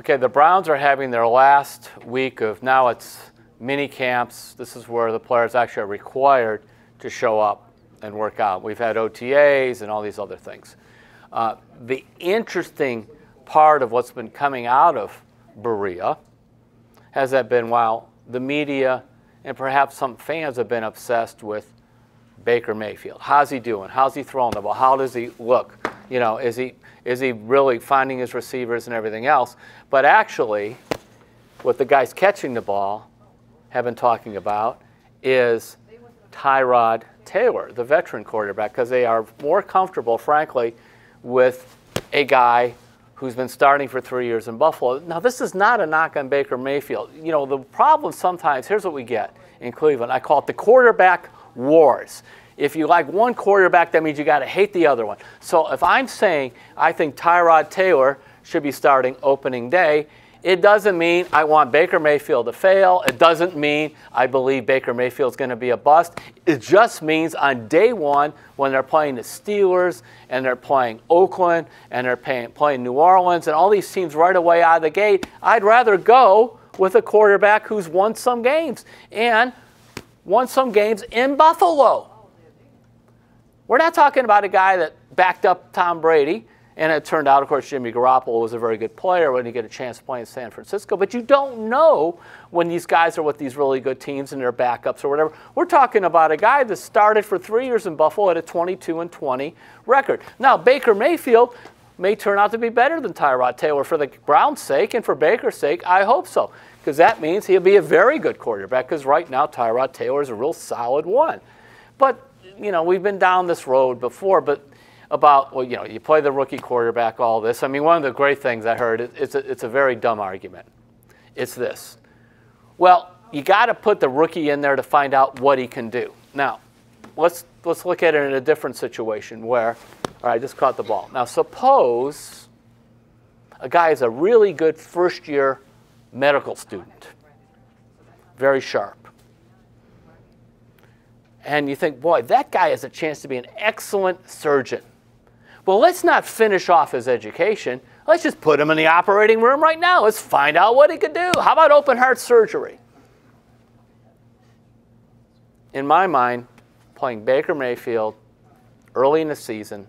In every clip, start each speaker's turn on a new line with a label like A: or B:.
A: Okay, the Browns are having their last week of, now it's mini camps. This is where the players actually are required to show up and work out. We've had OTAs and all these other things. The interesting part of what's been coming out of Berea has that been, while the media and perhaps some fans have been obsessed with Baker-Mayfield. How's he doing? How's he throwing the ball? How does he look? You know, is he really finding his receivers and everything else? But actually, what the guys catching the ball have been talking about is Tyrod-Taylor, the veteran quarterback, because they are more comfortable, frankly, with a guy who's been starting for 3 years in Buffalo. Now, this is not a knock on Baker-Mayfield. You know, the problem sometimes, here's what we get in Cleveland. I call it the quarterback wars. If you like one quarterback, that means you got to hate the other one. So if I'm saying I think Tyrod-Taylor should be starting opening day, it doesn't mean I want Baker-Mayfield to fail. It doesn't mean I believe Baker-Mayfield's going to be a bust. It just means on day one, when they're playing the Steelers and they're playing Oakland and they're playing New Orleans and all these teams right away out of the gate, I'd rather go with a quarterback who's won some games and won some games in Buffalo. We're not talking about a guy that backed up Tom Brady, and it turned out, of course, Jimmy Garoppolo was a very good player when he get a chance to play in San Francisco. But you don't know when these guys are with these really good teams and their backups or whatever. We're talking about a guy that started for 3 years in Buffalo at a 22-20 record. Now, Baker-Mayfield may turn out to be better than Tyrod-Taylor. For the Browns' sake and for Baker's sake, I hope so, because that means he'll be a very good quarterback, because right now Tyrod-Taylor is a real solid one. But, you know, we've been down this road before, but about, well, you know, you play the rookie quarterback, all this. I mean, one of the great things I heard, it's a very dumb argument. It's this. Well, you got to put the rookie in there to find out what he can do. Now, let's look at it in a different situation where, all right, I just caught the ball. Now, suppose a guy is a really good first-year medical student, very sharp. And you think, boy, that guy has a chance to be an excellent surgeon. Well, let's not finish off his education. Let's just put him in the operating room right now. Let's find out what he could do. How about open heart surgery? In my mind, playing Baker-Mayfield early in the season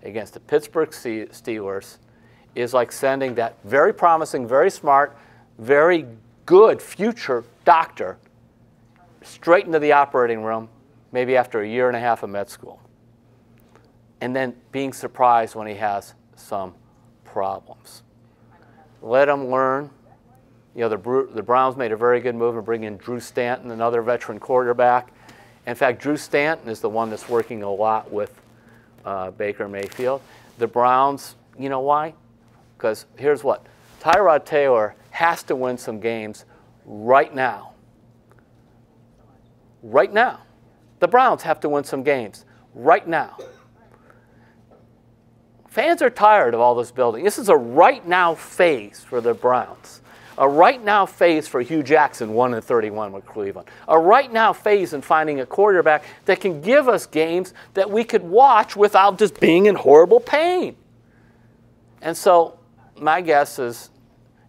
A: against the Pittsburgh Steelers is like sending that very promising, very smart, very good future doctor straight into the operating room, maybe after a year and a half of med school, and then being surprised when he has some problems. Let him learn. You know, the Browns made a very good move in bringing in Drew Stanton, another veteran quarterback. In fact, Drew Stanton is the one that's working a lot with Baker-Mayfield. The Browns, you know why? Because here's what. Tyrod-Taylor has to win some games right now. Right now. The Browns have to win some games right now. Fans are tired of all this building. This is a right now phase for the Browns. A right now phase for Hugh Jackson, 1-31 with Cleveland. A right now phase in finding a quarterback that can give us games that we could watch without just being in horrible pain. And so my guess is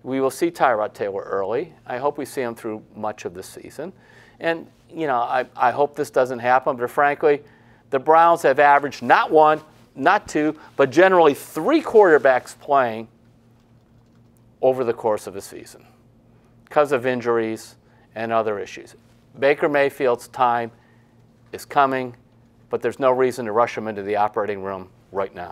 A: we will see Tyrod-Taylor early. I hope we see him through much of the season. And, you know, I hope this doesn't happen, but frankly, the Browns have averaged not one, not two, but generally 3 quarterbacks playing over the course of a season because of injuries and other issues. Baker-Mayfield's time is coming, but there's no reason to rush him into the operating room right now.